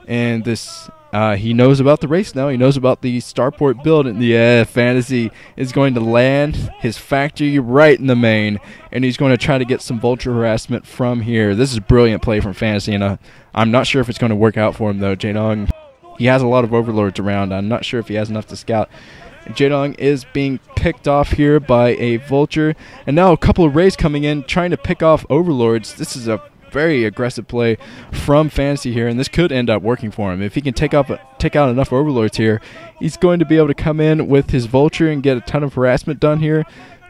And this, he knows about the race now. He knows about the starport build. And yeah, Fantasy is going to land his factory right in the main. And he's going to try to get some vulture harassment from here. This is brilliant play from Fantasy. And I'm not sure if it's going to work out for him, though. Jaedong, he has a lot of overlords around. I'm not sure if he has enough to scout. Jaedong is being picked off here by a vulture. And now a couple of rays coming in, trying to pick off overlords. This is a very aggressive play from Fantasy here, and this could end up working for him. If he can take out enough overlords here, he's going to be able to come in with his vulture and get a ton of harassment done here.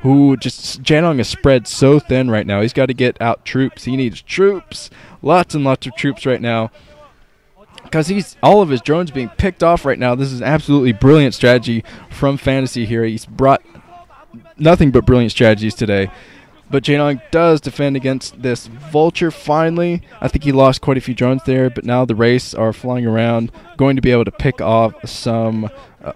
Jaedong is spread so thin right now. He's got to get out troops. He needs troops, lots and lots of troops right now, because all of his drones being picked off right now. This is absolutely brilliant strategy from Fantasy here. He's brought nothing but brilliant strategies today. But Jaedong does defend against this vulture finally. I think he lost quite a few drones there, but now the Wraiths are flying around, going to be able to pick off some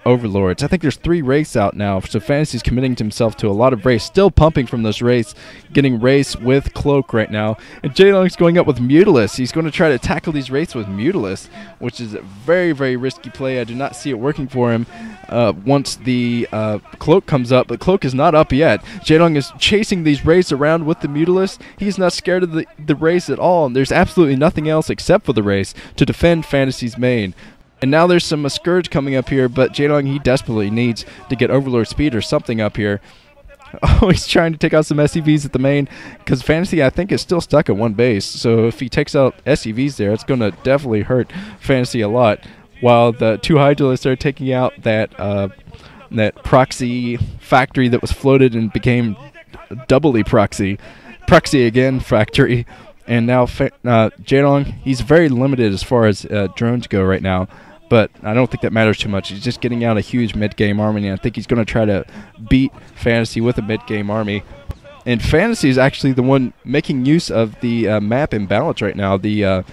overlords. I think there's 3 Wraiths out now, so Fantasy's committing himself to a lot of Wraiths, still pumping from those Wraiths, getting Wraiths with Cloak right now. And Jaedong's going up with Mutilus. He's going to try to tackle these Wraiths with Mutilus, which is a very, very risky play. I do not see it working for him once the Cloak comes up, but Cloak is not up yet. Jaedong is chasing these Wraiths around with the Mutilus. He's not scared of the Wraiths at all, and there's absolutely nothing else except for the Wraiths to defend Fantasy's main. And now there's some Scourge coming up here, but Jaedong, he desperately needs to get Overlord speed or something up here. Oh, he's trying to take out some SCVs at the main, because Fantasy, I think, is still stuck at 1 base. So if he takes out SCVs there, it's going to definitely hurt Fantasy a lot. While the 2 Hydralisks are taking out that proxy factory that was floated and became doubly proxy again factory. And now Jaedong, he's very limited as far as drones go right now. But I don't think that matters too much. He's just getting out a huge mid-game army, and I think he's going to try to beat Fantasy with a mid-game army. And Fantasy is actually the one making use of the map imbalance right now. The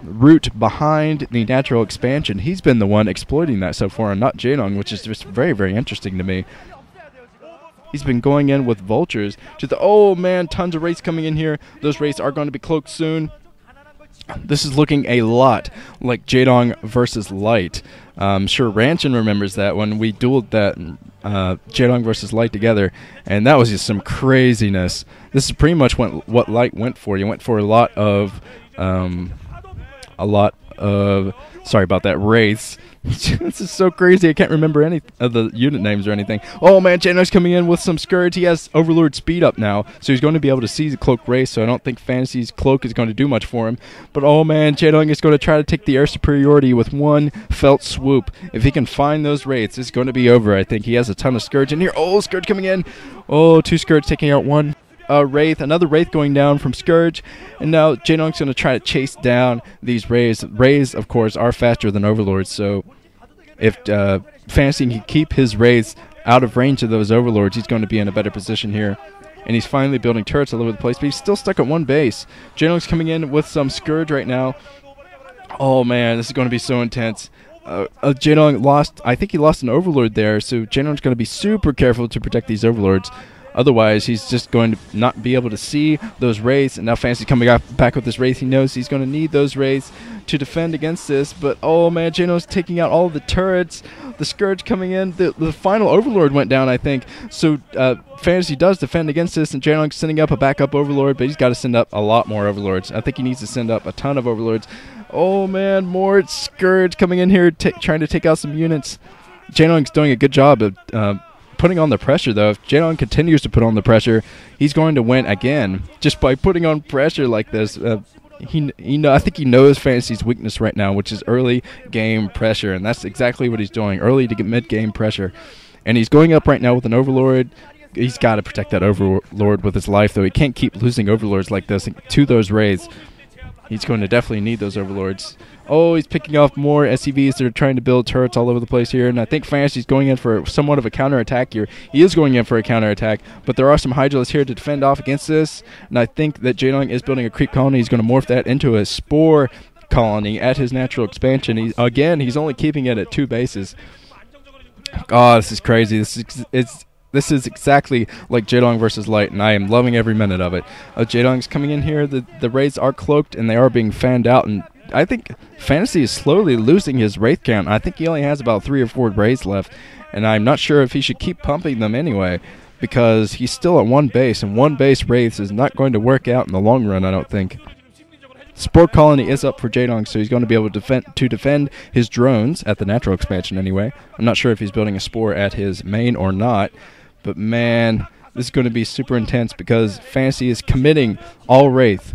route behind the natural expansion, he's been the one exploiting that so far, and not Jaedong, which is just very, very interesting to me. He's been going in with vultures. Oh man, tons of Wraiths coming in here. Those Wraiths are going to be cloaked soon. This is looking a lot like Jaedong versus Light. I'm sure Ranchin remembers that when we dueled that Jaedong versus Light together, and that was just some craziness. This is pretty much what Light went for. He went for a lot of sorry about that, Wraiths. This is so crazy. I can't remember any of the unit names or anything. Oh man, Jaedong's coming in with some Scourge. He has Overlord speed up now, so he's going to be able to see the Cloak Wraith, so I don't think Fantasy's Cloak is going to do much for him. But oh man, Jaedong is going to try to take the air superiority with one felt swoop. If he can find those Wraiths, it's going to be over, I think. He has a ton of Scourge in here. Oh, Scourge coming in. Oh, 2 Scourge taking out 1 Wraith, another Wraith going down from Scourge, and now Jaedong's going to try to chase down these Wraiths. Wraiths, of course, are faster than Overlords, so if Fantasy can keep his Wraiths out of range of those Overlords, he's going to be in a better position here. And he's finally building turrets all over the place, but he's still stuck at 1 base. Jaedong's coming in with some Scourge right now. Oh man, this is going to be so intense. Jaedong lost, I think he lost an Overlord there, so Jaedong's going to be super careful to protect these Overlords. Otherwise, he's just going to not be able to see those Wraiths. And now Fantasy coming back with this Wraith. He knows he's going to need those Wraiths to defend against this. But, oh, man, Jaedong's taking out all of the turrets. The Scourge coming in. The final Overlord went down, I think. So Fantasy does defend against this. And Jaedong's sending up a backup Overlord. But he's got to send up a lot more Overlords. I think he needs to send up a ton of Overlords. Oh, man, more Scourge coming in here trying to take out some units. Jaedong's doing a good job of putting on the pressure, though. If Jaedong continues to put on the pressure, he's going to win again just by putting on pressure like this. I think he knows Fantasy's weakness right now, which is early game pressure, and that's exactly what he's doing, early to get mid-game pressure. And he's going up right now with an Overlord. He's got to protect that Overlord with his life, though. He can't keep losing Overlords like this to those Wraiths. He's going to definitely need those Overlords. Oh, he's picking off more SCVs that are trying to build turrets all over the place here. And I think Fantasy's going in for somewhat of a counterattack here. He is going in for a counterattack, but there are some Hydralisks here to defend off against this. And I think that Jaedong is building a creep colony. He's going to morph that into a spore colony at his natural expansion. He's only keeping it at 2 bases. Oh, this is crazy. This is exactly like Jaedong versus Light, and I am loving every minute of it. Jaedong's coming in here. The Wraiths are cloaked, and they are being fanned out, and I think Fantasy is slowly losing his Wraith count. I think he only has about 3 or 4 Wraiths left, and I'm not sure if he should keep pumping them anyway, because he's still at 1 base, and 1 base Wraiths is not going to work out in the long run, I don't think. Spore Colony is up for Jaedong, so he's going to be able to defend his drones at the natural expansion anyway. I'm not sure if he's building a Spore at his main or not, but man, this is going to be super intense because Fantasy is committing all Wraith.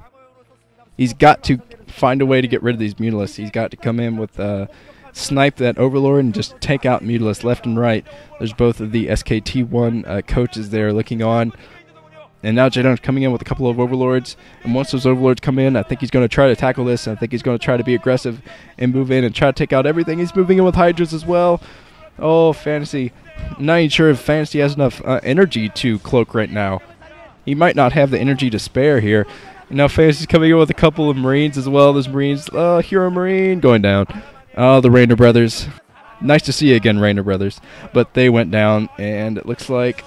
He's got to find a way to get rid of these Mutalisks. He's got to come in with snipe that Overlord and just take out Mutalisks left and right. There's both of the SKT1 coaches there looking on. And now Jaedong's coming in with a couple of Overlords. And once those Overlords come in, I think he's going to try to tackle this. I think he's going to try to be aggressive and move in and try to take out everything. He's moving in with Hydras as well. Oh, Fantasy. I'm not even sure if Fantasy has enough energy to cloak right now. He might not have the energy to spare here. And now Fantasy's coming in with a couple of Marines as well. There's Marines. Hero Marine going down. Oh, the Rainer brothers. Nice to see you again, Rainer brothers. But they went down, and it looks like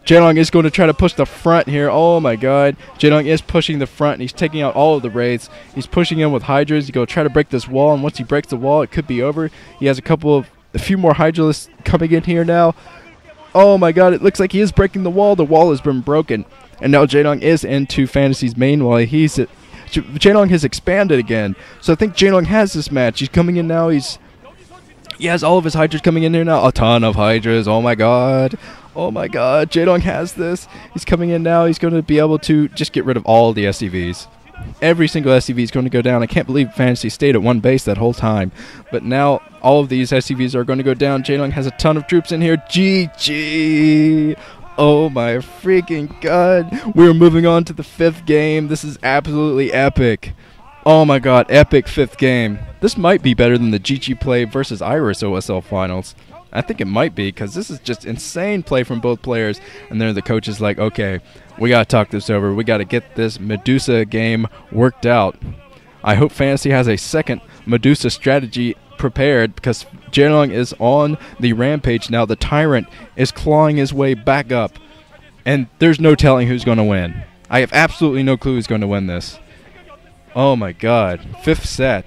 Jaedong is going to try to push the front here. Oh my god. Jaedong is pushing the front, and he's taking out all of the Wraiths. He's pushing in with Hydras. He's going to try to break this wall, and once he breaks the wall, it could be over. He has a few more Hydralisks coming in here now. Oh my god, it looks like he is breaking the wall. The wall has been broken. And now Jaedong is into Fantasy's main while Jaedong has expanded again. So I think Jaedong has this match. He's coming in now. He has all of his Hydras coming in here now. A ton of Hydras. Oh my god. Oh my god. Jaedong has this. He's coming in now. He's going to be able to just get rid of all the SCVs. Every single SCV is going to go down. I can't believe Fantasy stayed at 1 base that whole time. But now all of these SCVs are going to go down. Jaedong has a ton of troops in here. GG. Oh my freaking god. We're moving on to the 5th game. This is absolutely epic. Oh my god, epic 5th game. This might be better than the GG play versus Iris OSL finals. I think it might be, because this is just insane play from both players. And then the coach is like, okay, we got to talk this over. We got to get this Medusa game worked out. I hope Fantasy has a second Medusa strategy prepared, because Jaedong is on the rampage now. The Tyrant is clawing his way back up, and there's no telling who's going to win. I have absolutely no clue who's going to win this. Oh my god. 5th set.